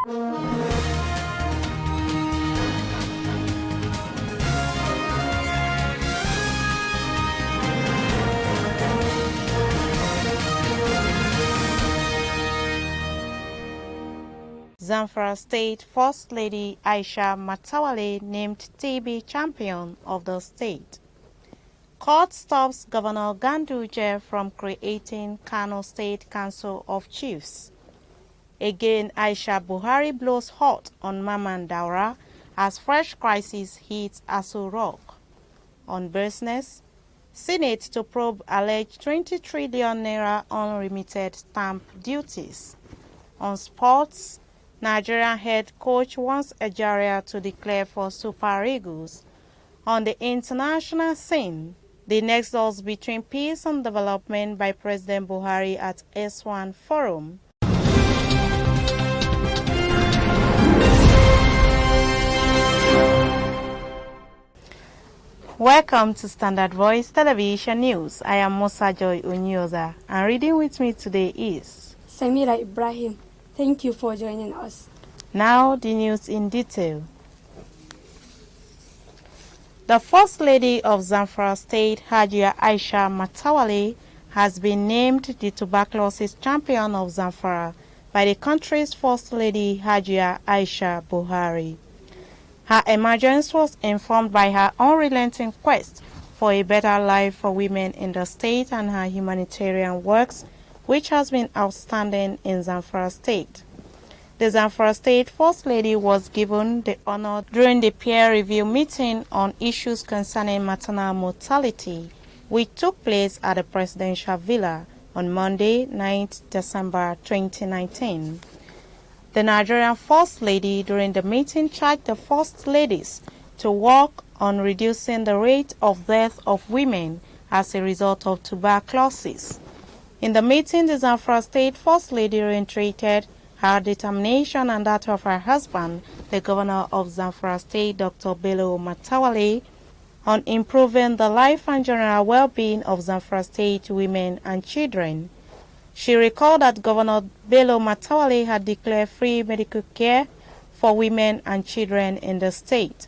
Zamfara State First Lady Aisha Matawale named TB champion of the state. Court stops Governor Ganduje from creating Kano State Council of Chiefs. Again, Aisha Buhari blows hot on Maman Daura as fresh crisis hits Aso Rock. On business, Senate to probe alleged 20 trillion naira unremitted stamp duties. On sports, Nigerian head coach wants Ejaria to declare for Super Eagles. On the international scene, the nexus between peace and development by President Buhari at S1 Forum. Welcome to Standard Voice Television News. I am Musa Joy Unyoza, and reading with me today is Samira Ibrahim. Thank you for joining us. Now the news in detail. The First Lady of Zamfara State, Hajia Aisha Matawale, has been named the tuberculosis champion of Zamfara by the country's First Lady, Hajia Aisha Buhari. Her emergence was informed by her unrelenting quest for a better life for women in the state and her humanitarian works, which has been outstanding in Zamfara State. The Zamfara State First Lady was given the honor during the peer review meeting on issues concerning maternal mortality, which took place at the Presidential Villa on Monday, 9th December 2019. The Nigerian First Lady during the meeting charged the First Ladies to work on reducing the rate of death of women as a result of tuberculosis. In the meeting, the Zamfara State First Lady reiterated her determination and that of her husband, the Governor of Zamfara State, Dr. Bello Matawale, on improving the life and general well-being of Zamfara State women and children. She recalled that Governor Bello Matawale had declared free medical care for women and children in the state.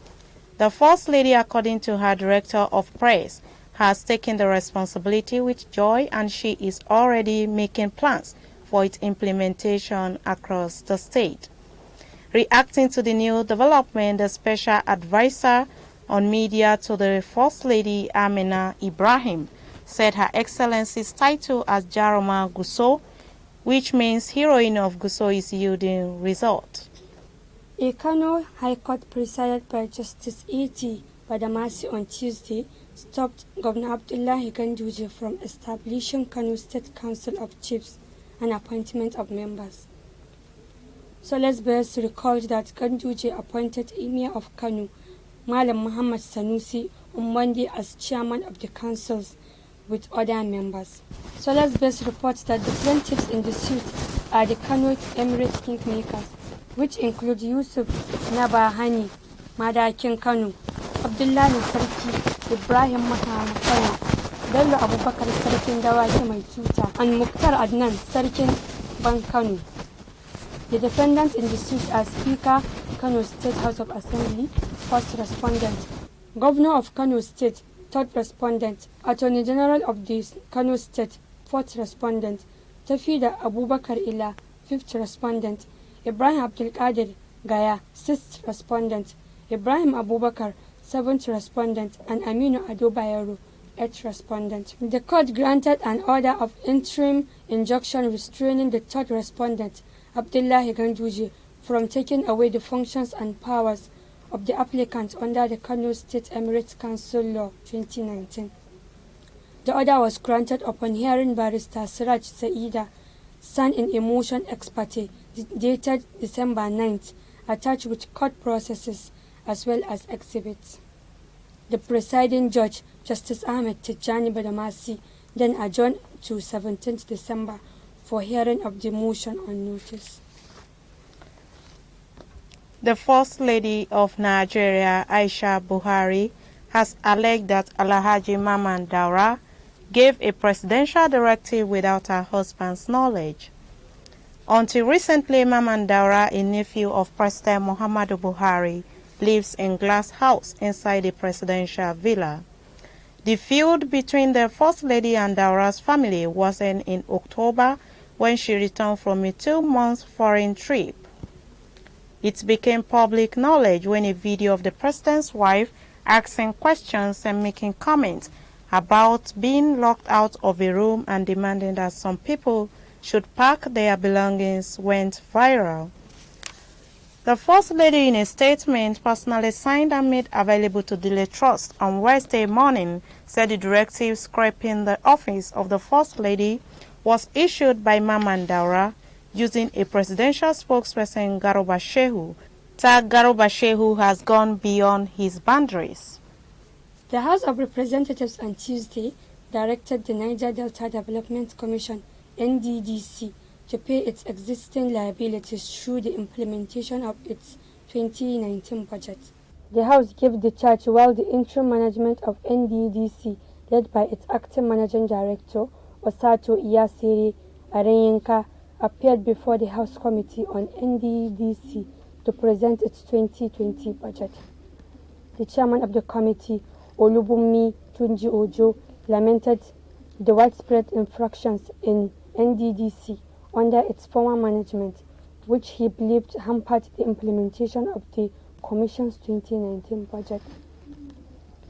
The First Lady, according to her Director of Press, has taken the responsibility with joy, and she is already making plans for its implementation across the state. Reacting to the new development, the Special Advisor on Media to the First Lady, Amina Ibrahim, said Her Excellency's title as Jaroma Guso, which means Heroine of Guso, is yielding result. A Kano High Court presided by Justice A.T. Badamasi on Tuesday stopped Governor Abdullahi Ganduje from establishing Kano State Council of Chiefs and appointment of members. Soles Bears recalled that Ganduje appointed Emir of Kano, Malam Muhammad Sanusi, on Monday as chairman of the councils with other members. Soles Bears reports that the plaintiffs in the suit are the Kano Emirate Kingmakers, which include Yusuf Nabahani, Madakin Kano, Abdullahi Sarki, Ibrahim Mahama Kano, Bello Abubakar Sarkin Dawaki Mai Tuta, and Mukhtar Adnan Sarkin Ban Kano. The defendants in the suit are Speaker, Kano State House of Assembly, first respondent, Governor of Kano State, third respondent, Attorney General of the Kano State, fourth respondent, Tafida Abubakar Ila, fifth respondent, Ibrahim Abdul Qadir Gaya, sixth respondent, Ibrahim Abubakar, seventh respondent, and Aminu Ado Bayero, eighth respondent. The court granted an order of interim injunction restraining the third respondent, Abdullahi Ganduje, from taking away the functions and powers of the applicant under the Kano State Emirates Council Law 2019. The order was granted upon hearing Barrister Siraj Saida, signed in a motion ex parte dated December 9th, attached with court processes as well as exhibits. The presiding judge, Justice Ahmed Tijani Badamasi, then adjourned to 17th December for hearing of the motion on notice. The First Lady of Nigeria, Aisha Buhari, has alleged that Alhaji Maman Daura gave a presidential directive without her husband's knowledge. Until recently, Maman Daura, a nephew of President Muhammadu Buhari, lives in glass house inside the presidential villa. The feud between the First Lady and Daura's family worsened in October when she returned from a 2-month foreign trip. It became public knowledge when a video of the president's wife asking questions and making comments about being locked out of a room and demanding that some people should pack their belongings went viral. The First Lady, in a statement personally signed and made available to Daily Trust on Wednesday morning, said the directive scrapping the office of the First Lady was issued by Maman Daura using a presidential spokesperson, Garuba Shehu. Garuba Shehu has gone beyond his boundaries. The House of Representatives on Tuesday directed the Niger Delta Development Commission (NDDC) to pay its existing liabilities through the implementation of its 2019 budget. The House gave the charge while the interim management of NDDC, led by its acting managing director, Osato Iyasere Arenyinka, appeared before the House Committee on NDDC to present its 2020 budget. The chairman of the committee, Olubunmi Tunji Ojo, lamented the widespread infractions in NDDC under its former management, which he believed hampered the implementation of the Commission's 2019 budget.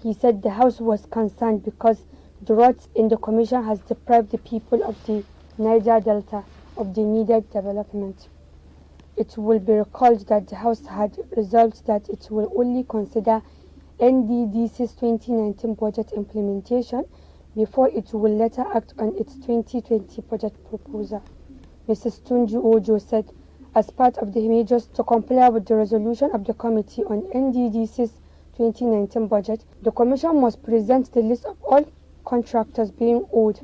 He said the House was concerned because the rot in the Commission has deprived the people of the Niger Delta of the needed development. It will be recalled that the House had resolved that it will only consider NDDC's 2019 budget implementation before it will later act on its 2020 budget proposal. Mrs. Tunji Ojo said, as part of the measures to comply with the resolution of the Committee on NDDC's 2019 budget, the Commission must present the list of all contractors being owed,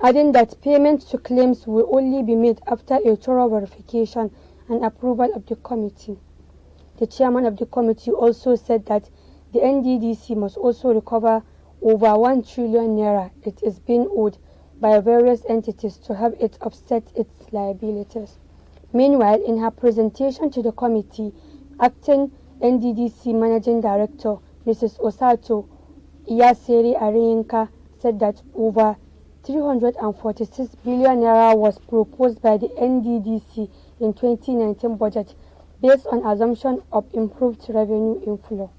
adding that payment to claims will only be made after a thorough verification and approval of the committee. The chairman of the committee also said that the NDDC must also recover over 1 trillion naira it is being owed by various entities to have it offset its liabilities. Meanwhile, in her presentation to the committee, acting NDDC Managing Director Mrs. Osato Iyasere Arenyinka said that over 346 billion naira was proposed by the NDDC in 2019 budget based on assumption of improved revenue inflow.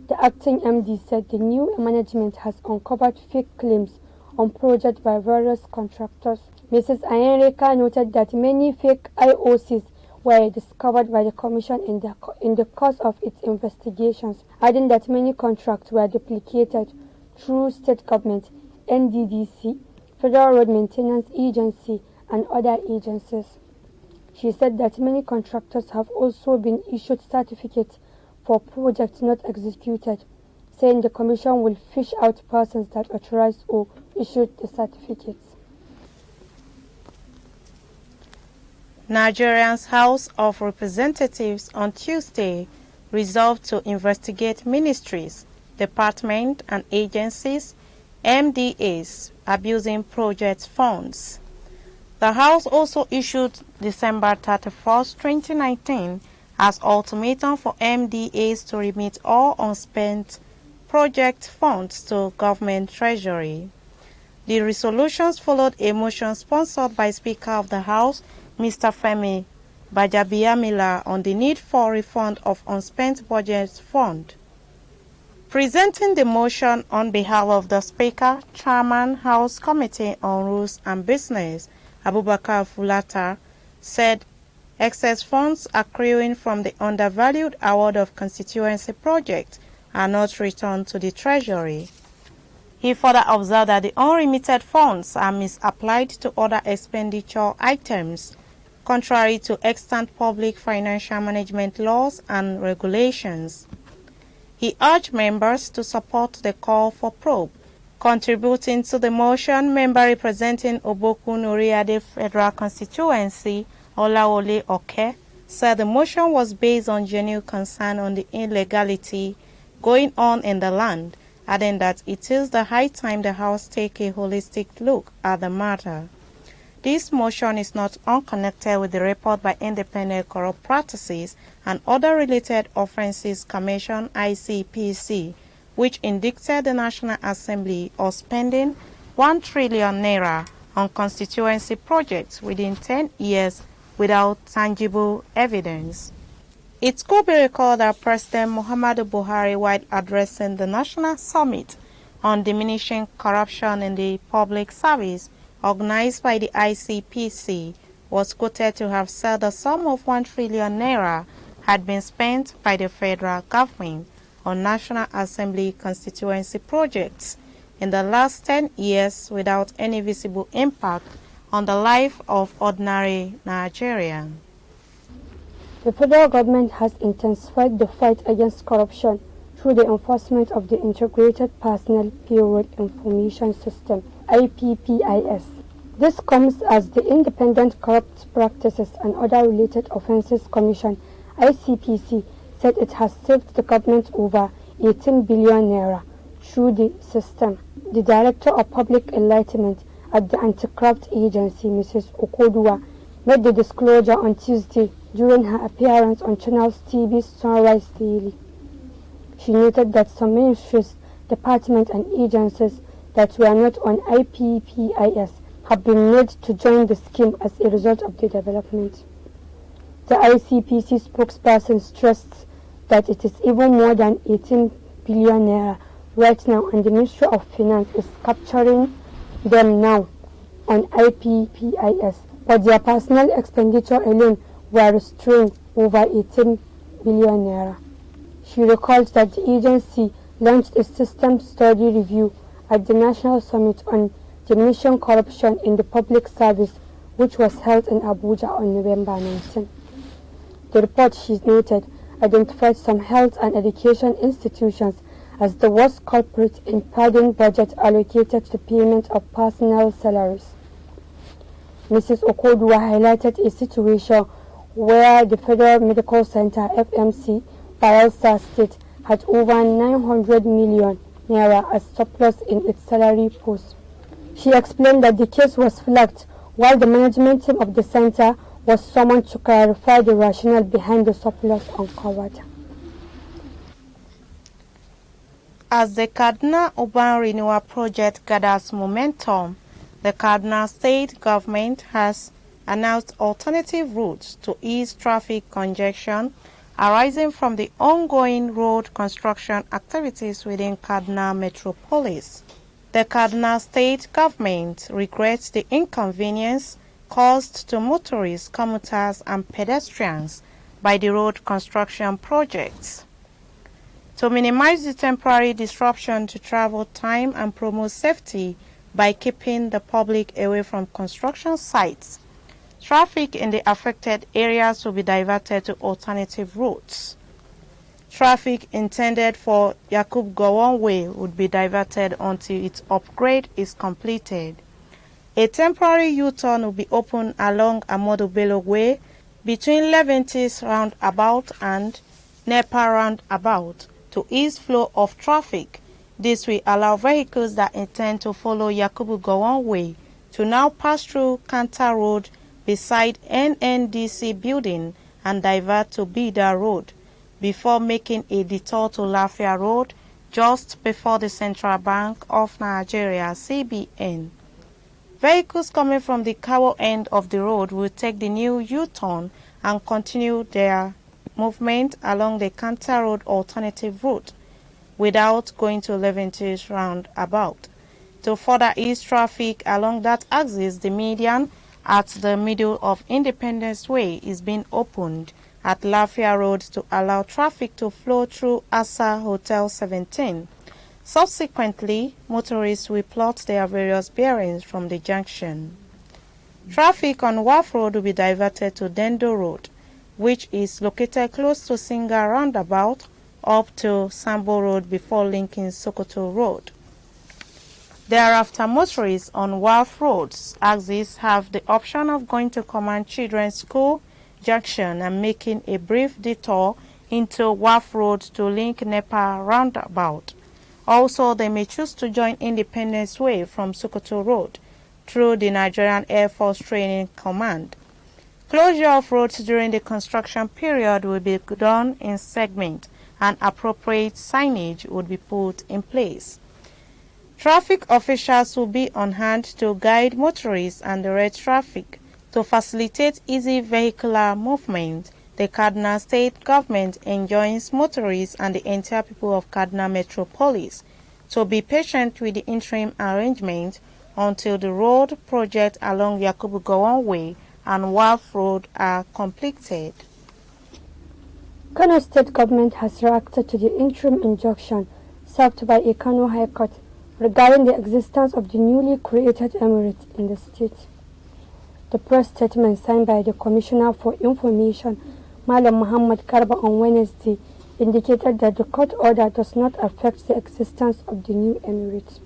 The acting MD said the new management has uncovered fake claims on projects by various contractors. Mrs. Ayenreka noted that many fake IOCs were discovered by the Commission in the course of its investigations, adding that many contracts were duplicated through state government, NDDC, Federal Road Maintenance Agency, and other agencies. She said that many contractors have also been issued certificates for projects not executed, saying the Commission will fish out persons that authorized or issued the certificates. Nigeria's House of Representatives on Tuesday resolved to investigate ministries, departments and agencies, MDAs, abusing project funds. The House also issued December 31, 2019, as ultimatum for MDAs to remit all unspent project funds to government treasury. The resolutions followed a motion sponsored by Speaker of the House, Mr. Femi Bajabiamila, on the need for refund of unspent budget fund. Presenting the motion on behalf of the Speaker, Chairman, House Committee on Rules and Business, Abubakar Fulata, said excess funds accruing from the undervalued award of constituency projects are not returned to the Treasury. He further observed that the unremitted funds are misapplied to other expenditure items, contrary to extant public financial management laws and regulations. He urged members to support the call for probe. Contributing to the motion, member representing Oboku Noriade Federal Constituency, Olawole Oke, said the motion was based on genuine concern on the illegality going on in the land, adding that it is the high time the House take a holistic look at the matter. This motion is not unconnected with the report by Independent Corrupt Practices and Other Related Offences Commission (ICPC), which indicted the National Assembly of spending 1 trillion naira on constituency projects within 10 years without tangible evidence. It could be recalled that President Muhammadu Buhari, while addressing the National Summit on Diminishing Corruption in the Public Service, organized by the ICPC, was quoted to have said the sum of 1 trillion naira had been spent by the federal government on National Assembly constituency projects in the last 10 years without any visible impact on the life of ordinary Nigerians. The federal government has intensified the fight against corruption through the enforcement of the Integrated Personal Payroll Information System (IPPIS). This comes as the Independent Corrupt Practices and Other Related Offences Commission (ICPC) said it has saved the government over 18 billion naira through the system. The Director of Public Enlightenment at the Anti-Graft Agency, Mrs. Okoduwa, made the disclosure on Tuesday during her appearance on Channels TV's Sunrise Daily. She noted that some ministries, departments and agencies that were not on IPPIS have been made to join the scheme as a result of the development. The ICPC spokesperson stressed that it is even more than 18 billion naira right now, and the Ministry of Finance is capturing them now on IPPIS, but their personal expenditure alone were restrained over 18 billion naira. She recalled that the agency launched a system study review at the National Summit on Diminishing Corruption in the Public Service, which was held in Abuja on November 19. The report, she noted, identified some health and education institutions as the worst culprit in padding budget allocated to payment of personal salaries. Mrs. Okoduwa highlighted a situation where the Federal Medical Center (FMC) Bayelsa State had over 900 million naira as surplus in its salary post. She explained that the case was flagged while the management team of the center was summoned to clarify the rationale behind the surplus uncovered. As the Kaduna Urban Renewal Project gathers momentum, the Kaduna State government has announced alternative routes to ease traffic congestion arising from the ongoing road construction activities within Kaduna metropolis. The Kaduna State government regrets the inconvenience caused to motorists, commuters and pedestrians by the road construction projects. To minimize the temporary disruption to travel time and promote safety by keeping the public away from construction sites, traffic in the affected areas will be diverted to alternative routes. Traffic intended for Yakub Gowon Way would be diverted until its upgrade is completed. A temporary U-turn will be opened along Amodu Bello Way between Leventis roundabout and Nepa roundabout to ease flow of traffic. This will allow vehicles that intend to follow Yakubu Gowon Way to now pass through Kanta Road beside NNDC building and divert to Bida Road before making a detour to Lafia Road just before the Central Bank of Nigeria (CBN). Vehicles coming from the Kawo end of the road will take the new U-turn and continue their movement along the Kanta Road alternative route without going to Leventis roundabout. To further ease traffic along that axis, the median at the middle of Independence Way is being opened at Lafia Road to allow traffic to flow through Asa Hotel 17. Subsequently, motorists will plot their various bearings from the junction. Traffic on Wharf Road will be diverted to Dendo Road, which is located close to Singa roundabout up to Sambo Road before linking Sokoto Road. Thereafter, motorists on Wharf Road's axis have the option of going to Command Children's School Junction and making a brief detour into Wharf Road to link Nepa roundabout. Also, they may choose to join Independence Way from Sokoto Road, through the Nigerian Air Force Training Command. Closure of roads during the construction period will be done in segments and appropriate signage would be put in place. Traffic officials will be on hand to guide motorists and direct traffic. To facilitate easy vehicular movement, the Kaduna State Government enjoins motorists and the entire people of Kaduna Metropolis to be patient with the interim arrangement until the road project along Yakubu Gowon Way and Wharf Road are completed. Kano State Government has reacted to the interim injunction served by a Kano High Court regarding the existence of the newly created emirate in the state. The press statement signed by the Commissioner for Information, Malam Muhammad Garba, on Wednesday indicated that the court order does not affect the existence of the new emirate.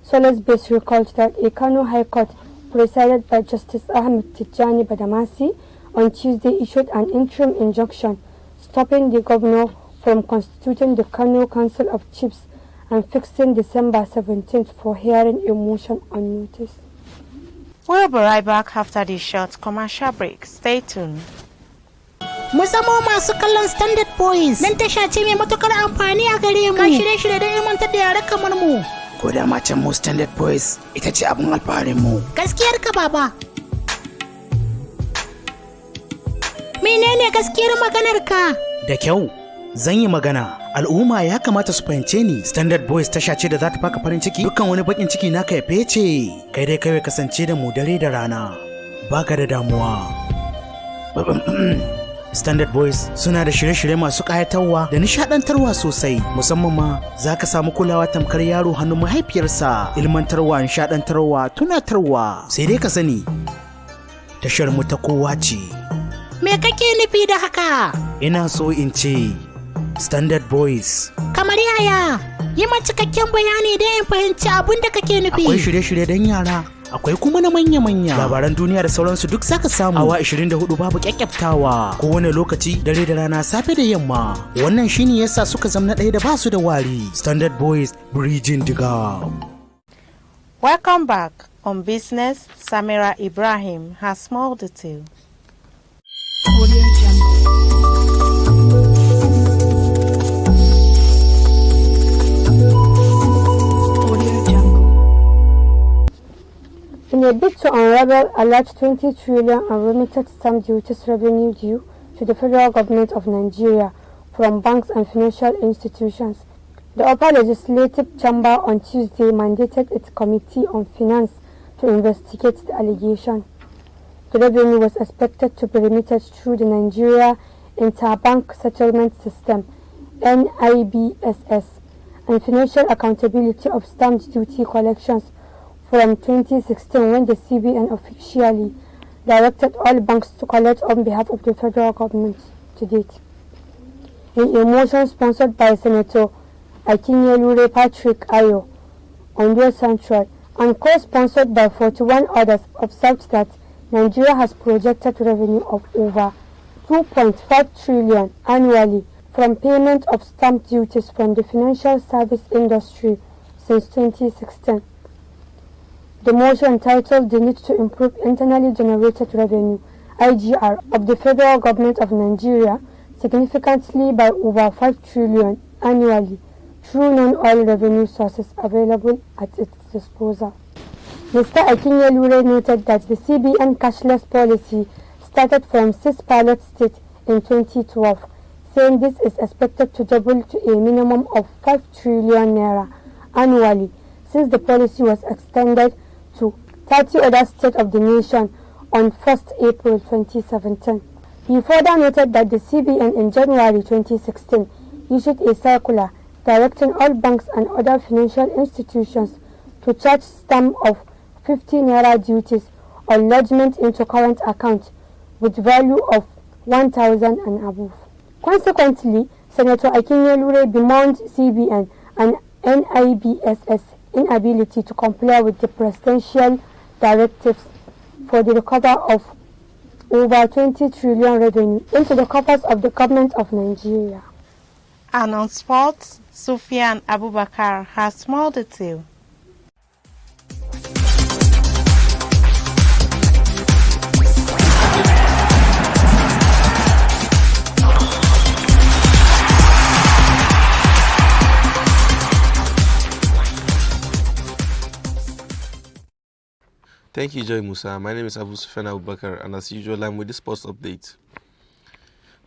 Source Base recalled that a Kano High Court presided by Justice Ahmed Tijani Badamasi on Tuesday issued an interim injunction stopping the governor from constituting the Kano Council of Chiefs and fixing December 17th for hearing a motion on notice. We'll be right back after this short commercial break. Stay tuned. Mu zama masu kallon Standard Boys nan tasha ce mai matukar amfani a gare mu. Ka shirye-shirye da ilmantar da yara kamar mu. Ko da macen mu Standard Boys ita ce abin alfaharin mu. Gaskiyar ka baba. Menene gaskiyar maganar ka? Da kyau, zan yi magana. Al'umma ya kamata su fahimce ni. Standard Boys tasha ce da za ta baka farin ciki. Dukkan wani bakin ciki naka ya fece. Kai dai kawai kasance da mu dare da rana. Baka da damuwa. Standard Boys suna da shirye-shirye masu ƙayatarwa da nishaɗantarwa sosai, musamman ma za ka samu kulawa tamkar yaro hannun mahaifiyarsa, ilmantarwa, nishaɗantarwa, tunatarwa. Sai dai ka sani, tashar mu ta kowa ce. Me kake nufi da haka? Ina so in ce Standard Boys. Kamar yaya? Yi min cikakken bayani don in fahimci abin da kake nufi. Akwai shirye-shirye don yara. Akwai kuma na manya-manya labaran duniya da sauransu duk zaka samu awa 24 babu kyakkyaftawa kowane lokaci dare da rana safe da yamma. Wannan shine yasa suka zama na ɗaya da basu da wari. Standard Boys, bridging the gap. Welcome back. On business, Samira Ibrahim has small detail. In a bid to unravel a large 20 trillion unremitted stamp duties revenue due to the federal government of Nigeria from banks and financial institutions, the upper legislative chamber on Tuesday mandated its Committee on Finance to investigate the allegation. The revenue was expected to be remitted through the Nigeria Interbank Settlement System (NIBSS) and financial accountability of stamp duty collections from 2016, when the CBN officially directed all banks to collect on behalf of the federal government to date. In a motion sponsored by Senator Akinyelure Patrick Ayo, Ondo Central, and co-sponsored by 41 others, observed that Nigeria has projected revenue of over 2.5 trillion annually from payment of stamp duties from the financial service industry since 2016. The motion, titled "The Need to Improve Internally Generated Revenue (IGR) of the Federal Government of Nigeria significantly by over 5 trillion annually through non-oil revenue sources available at its disposal." Mr. Akinyelure noted that the CBN cashless policy started from 6 pilot states in 2012, saying this is expected to double to a minimum of 5 trillion naira annually since the policy was extended to 30 other states of the nation on 1st April 2017. He further noted that the CBN in January 2016 issued a circular directing all banks and other financial institutions to charge stamp of 50 naira duties on lodgement into current account with value of 1,000 and above. Consequently, Senator Akinyelure bemoaned CBN and NIBSS inability to comply with the presidential directives for the recovery of over 20 trillion revenue into the coffers of the government of Nigeria. And on sports, Sufyan Abubakar has small detail. Thank you, Joy Musa. My name is Abu Sufyan Abubakar, and as usual, I'm with the sports update.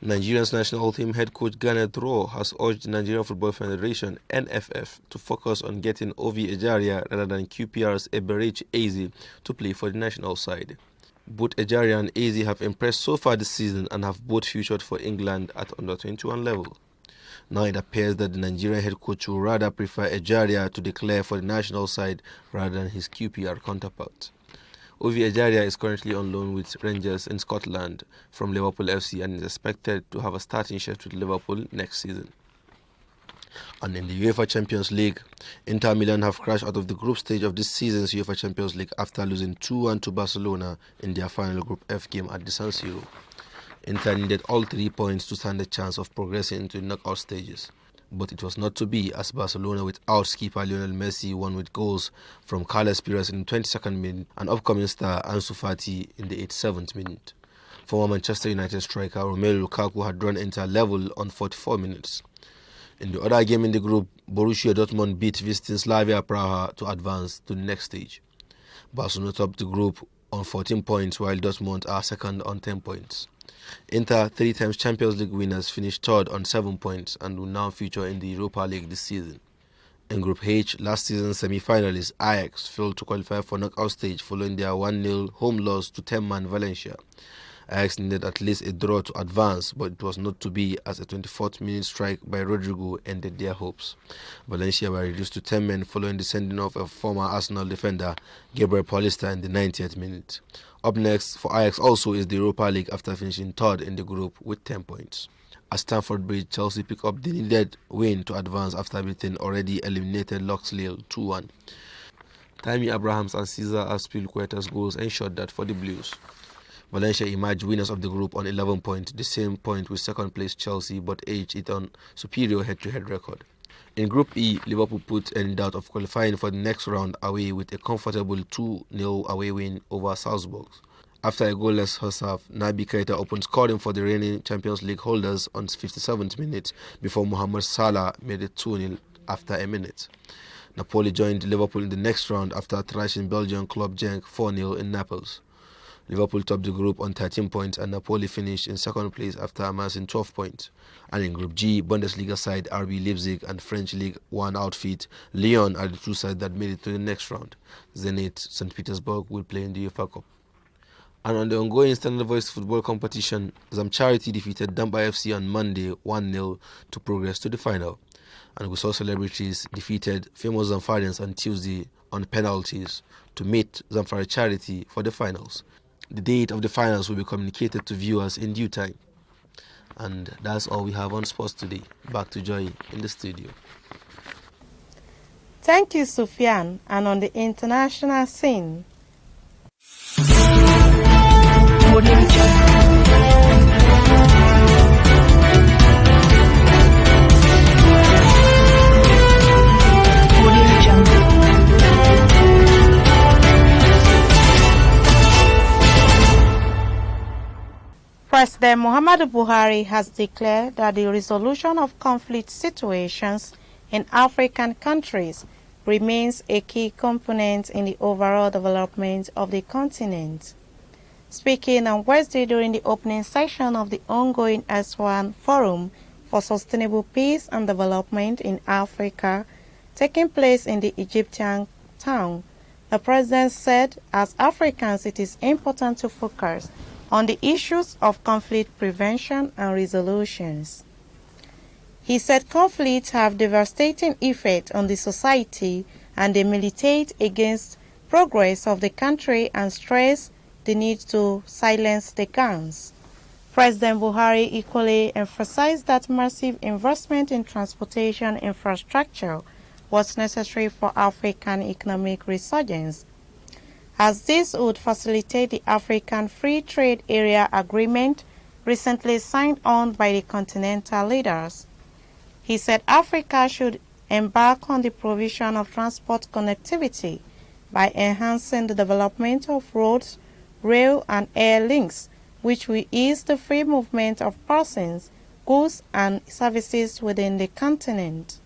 Nigeria's national team head coach Garnet Rowe has urged the Nigerian Football Federation (NFF) to focus on getting Ovi Ejaria rather than QPR's Eberechi Eze to play for the national side. Both Ejaria and Eze have impressed so far this season and have both featured for England at under-21 level. Now it appears that the Nigerian head coach will rather prefer Ejaria to declare for the national side rather than his QPR counterpart. Ovi Ejaria is currently on loan with Rangers in Scotland from Liverpool FC and is expected to have a starting shift with Liverpool next season. And in the UEFA Champions League, Inter Milan have crashed out of the group stage of this season's UEFA Champions League after losing 2-1 to Barcelona in their final Group F game at the San Siro. Inter needed all 3 points to stand a chance of progressing into the knockout stages. But it was not to be, as Barcelona without skipper Lionel Messi won with goals from Carles Pires in the 22nd minute and upcoming star Ansu Fati in the 87th minute. Former Manchester United striker Romelu Lukaku had drawn Inter level on 44 minutes. In the other game in the group, Borussia Dortmund beat visiting Slavia Praha to advance to the next stage. Barcelona topped the group on 14 points while Dortmund are second on 10 points. Inter, 3 times Champions League winners, finished third on 7 points and will now feature in the Europa League this season. In Group H, last season's semi-finalists Ajax failed to qualify for knockout stage following their 1-0 home loss to 10-man Valencia. Ajax needed at least a draw to advance, but it was not to be as a 24th minute strike by Rodrigo ended their hopes. Valencia were reduced to 10 men following the sending off of former Arsenal defender Gabriel Paulista in the 90th minute. Up next for Ajax also is the Europa League after finishing third in the group with 10 points. At Stamford Bridge, Chelsea pick up the needed win to advance after beating already eliminated Loxley 2-1. Tammy Abrahams and Cesar Azpilicueta's goals ensured that for the Blues. Valencia emerged winners of the group on 11 points, the same point with second place Chelsea, but edged it on superior head-to-head record. In Group E, Liverpool put any doubt of qualifying for the next round away with a comfortable 2-0 away win over Salzburg. After a goalless first half, Naby Keita opened scoring for the reigning Champions League holders on 57th minute before Mohamed Salah made it 2-0 after a minute. Napoli joined Liverpool in the next round after thrashing Belgian club Genk 4-0 in Naples. Liverpool topped the group on 13 points and Napoli finished in second place after amassing 12 points. And in Group G, Bundesliga side RB Leipzig and French League 1 outfit Lyon are the two sides that made it to the next round. Zenit St. Petersburg will play in the UEFA Cup. And on the ongoing Standard Voice football competition, Zamcharity defeated Damba FC on Monday 1-0 to progress to the final. And we saw celebrities defeated famous Zamfarians on Tuesday on penalties to meet Zamfara Charity for the finals. The date of the finals will be communicated to viewers in due time. And that's all we have on sports today. Back to Joy in the studio. Thank you, Sufyan. And on the international scene, President Muhammadu Buhari has declared that the resolution of conflict situations in African countries remains a key component in the overall development of the continent. Speaking on Wednesday during the opening session of the ongoing S1 Forum for Sustainable Peace and Development in Africa, taking place in the Egyptian town, the president said, as Africans, it is important to focus on the issues of conflict prevention and resolutions. He said conflicts have devastating effect on the society and they militate against progress of the country and stress the need to silence the guns. President Buhari equally emphasized that massive investment in transportation infrastructure was necessary for African economic resurgence, as this would facilitate the African Free Trade Area Agreement recently signed on by the continental leaders. He said Africa should embark on the provision of transport connectivity by enhancing the development of roads, rail and air links, which will ease the free movement of persons, goods and services within the continent.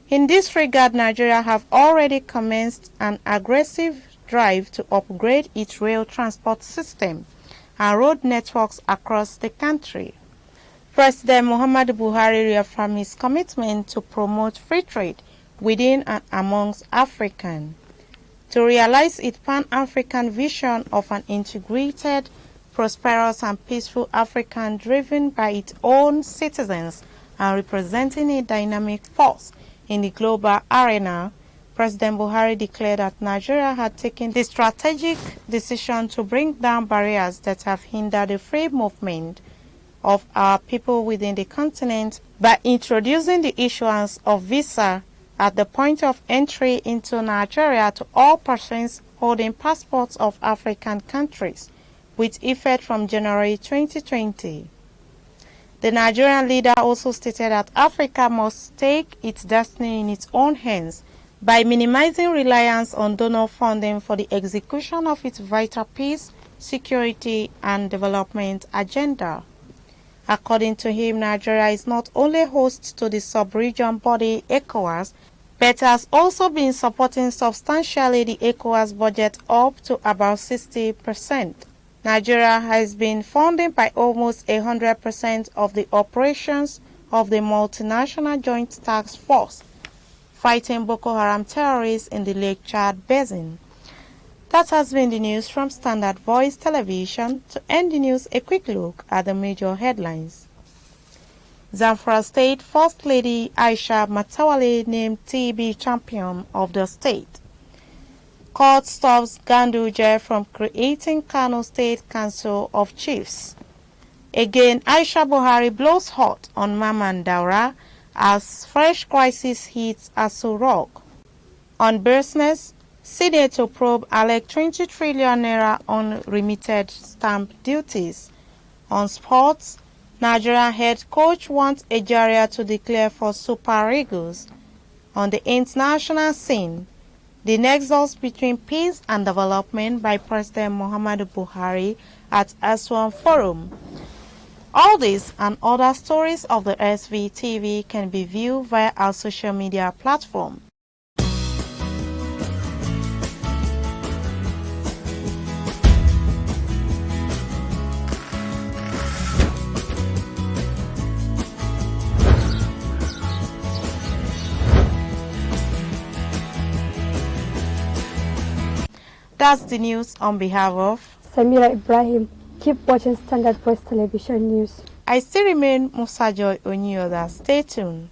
In this regard, Nigeria have already commenced an aggressive drive to upgrade its rail transport system and road networks across the country. President Muhammadu Buhari reaffirmed his commitment to promote free trade within and amongst Africans. To realize its Pan-African vision of an integrated, prosperous and peaceful Africa driven by its own citizens and representing a dynamic force in the global arena, President Buhari declared that Nigeria had taken the strategic decision to bring down barriers that have hindered the free movement of our people within the continent by introducing the issuance of visa at the point of entry into Nigeria to all persons holding passports of African countries, with effect from January 2020. The Nigerian leader also stated that Africa must take its destiny in its own hands by minimizing reliance on donor funding for the execution of its vital peace, security, and development agenda. According to him, Nigeria is not only host to the sub-region body ECOWAS, but has also been supporting substantially the ECOWAS budget up to about 60%. Nigeria has been funding by almost 100% of the operations of the multinational joint task force fighting Boko Haram terrorists in the Lake Chad Basin. That has been the news from Standard Voice Television. To end the news, a quick look at the major headlines. Zamfara State First Lady Aisha Matawale named TB champion of the state. Court stops Ganduje from creating Kano State Council of Chiefs. Again, Aisha Buhari blows hot on Maman Daura as fresh crisis hits Aso Rock. On business, Senate to probe elect 20 trillion naira unremitted stamp duties. On sports, Nigeria head coach wants Ejaria to declare for Super Eagles. On the international scene, the nexus between peace and development by President Muhammadu Buhari at Aswan Forum. All these and other stories of the Svtv can be viewed via our social media platform. That's the news on behalf of Samira Ibrahim. Keep watching Standard Voice Television News. I still remain Musa Joy Onyoda. Stay tuned.